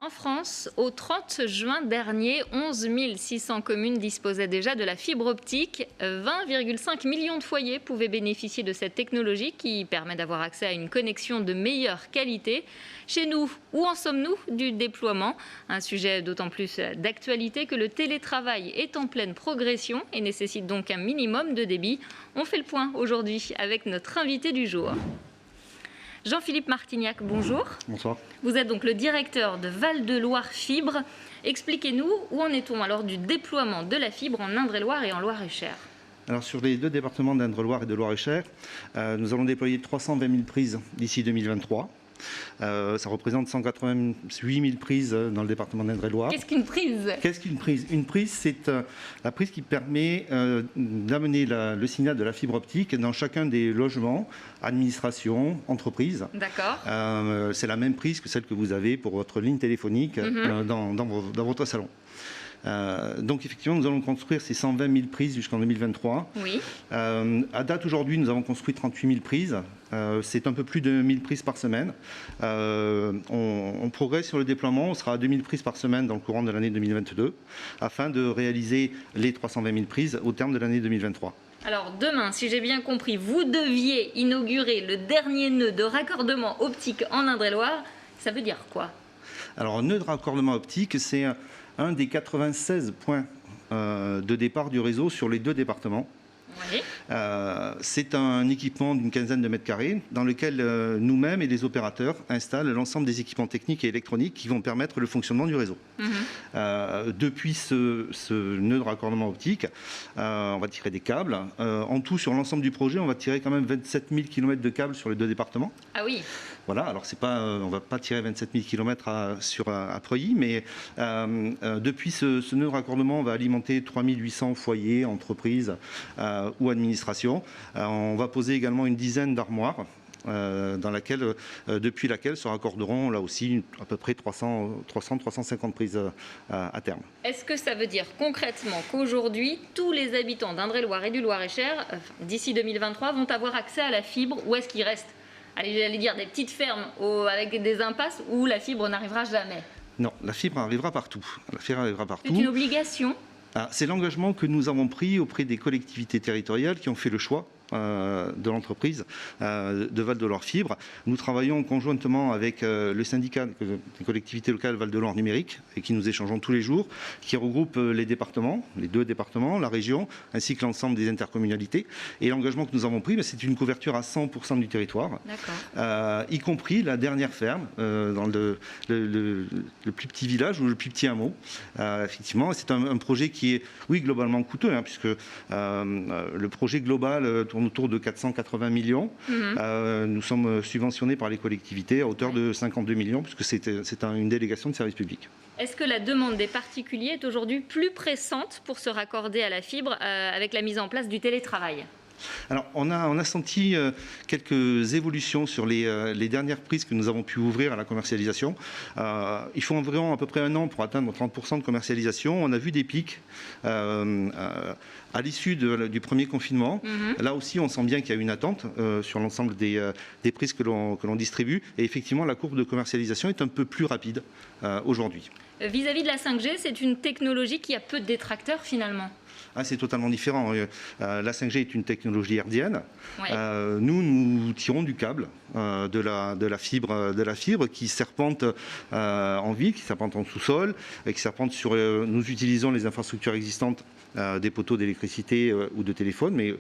En France, au 30 juin dernier, 11 600 communes disposaient déjà de la fibre optique. 20,5 millions de foyers pouvaient bénéficier de cette technologie qui permet d'avoir accès à une connexion de meilleure qualité. Chez nous, où en sommes-nous du déploiement? Un sujet d'autant plus d'actualité que le télétravail est en pleine progression et nécessite donc un minimum de débit. On fait le point aujourd'hui avec notre invité du jour. Jean-Philippe Martignac, bonjour. Bonsoir. Vous êtes donc le directeur de Val-de-Loire Fibre. Expliquez-nous où en est-on alors du déploiement de la fibre en Indre-et-Loire et en Loire-et-Cher? Alors sur les deux départements d'Indre-et-Loire et de Loire-et-Cher, nous allons déployer 320 000 prises d'ici 2023. Ça représente 188 000 prises dans le département d'Indre-et-Loire. Qu'est-ce qu'une prise? Qu'est-ce qu'une prise? Une prise, c'est la prise qui permet d'amener le signal de la fibre optique dans chacun des logements, administration, entreprise. D'accord. C'est la même prise que celle que vous avez pour votre ligne téléphonique dans votre salon. Donc effectivement, nous allons construire ces 120 000 prises jusqu'en 2023. Oui. À date, aujourd'hui, nous avons construit 38 000 prises. C'est un peu plus de 1000 prises par semaine. On progresse sur le déploiement. On sera à 2000 prises par semaine dans le courant de l'année 2022, afin de réaliser les 320 000 prises au terme de l'année 2023. Alors demain, si j'ai bien compris, vous deviez inaugurer le dernier nœud de raccordement optique en Indre-et-Loire. Ça veut dire quoi? Alors, un nœud de raccordement optique, c'est un des 96 points de départ du réseau sur les deux départements. Oui. C'est un équipement d'une quinzaine de mètres carrés dans lequel nous-mêmes et les opérateurs installent l'ensemble des équipements techniques et électroniques qui vont permettre le fonctionnement du réseau. Depuis ce nœud de raccordement optique, on va tirer des câbles. En tout, sur l'ensemble du projet, on va tirer quand même 27 000 km de câbles sur les deux départements. Ah oui. Voilà, alors c'est pas, on ne va pas tirer 27 000 km à Preuilly, mais depuis ce nœud de raccordement, on va alimenter 3800 foyers, entreprises ou administrations. On va poser également une dizaine d'armoires depuis laquelle se raccorderont là aussi à peu près 300-350 prises à terme. Est-ce que ça veut dire concrètement qu'aujourd'hui, tous les habitants d'Indre-et-Loire et du Loir-et-Cher, d'ici 2023, vont avoir accès à la fibre, ou est-ce qu'il reste, j'allais dire, des petites fermes avec des impasses où la fibre n'arrivera jamais? Non, la fibre arrivera partout. La fibre arrivera partout. C'est une obligation? C'est l'engagement que nous avons pris auprès des collectivités territoriales qui ont fait le choix de l'entreprise de Val-de-Loire Fibre. Nous travaillons conjointement avec le syndicat des collectivités locales Val-de-Loire Numérique et qui nous échangeons tous les jours, qui regroupe les départements, les deux départements, la région, ainsi que l'ensemble des intercommunalités. Et l'engagement que nous avons pris, c'est une couverture à 100% du territoire, y compris la dernière ferme dans le plus petit village ou le plus petit hameau. Effectivement, c'est un projet qui est, oui, globalement coûteux, puisque le projet global tourne autour de 480 millions. Nous sommes subventionnés par les collectivités à hauteur de 52 millions, puisque c'est une délégation de service public. Est-ce que la demande des particuliers est aujourd'hui plus pressante pour se raccorder à la fibre avec la mise en place du télétravail? Alors, on a senti quelques évolutions sur les dernières prises que nous avons pu ouvrir à la commercialisation. Il faut environ à peu près un an pour atteindre 30% de commercialisation. On a vu des pics à l'issue du premier confinement. Là aussi, on sent bien qu'il y a une attente sur l'ensemble des prises que l'on distribue. Et effectivement, la courbe de commercialisation est un peu plus rapide aujourd'hui. Vis-à-vis de la 5G, c'est une technologie qui a peu de détracteurs finalement? C'est totalement différent. La 5G est une technologie hertzienne. Nous tirons du câble de la fibre qui serpente en ville, qui serpente en sous-sol, qui serpente sur. Nous utilisons les infrastructures existantes des poteaux d'électricité ou de téléphone, mais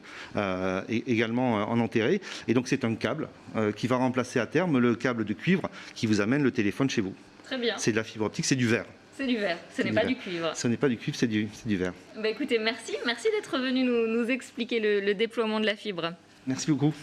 également en enterré. Et donc c'est un câble qui va remplacer à terme le câble de cuivre qui vous amène le téléphone chez vous. Très bien. C'est de la fibre optique, c'est du verre. C'est du verre, ce n'est pas du cuivre. Ce n'est pas du cuivre, c'est du verre. Écoutez, merci d'être venu nous expliquer le déploiement de la fibre. Merci beaucoup.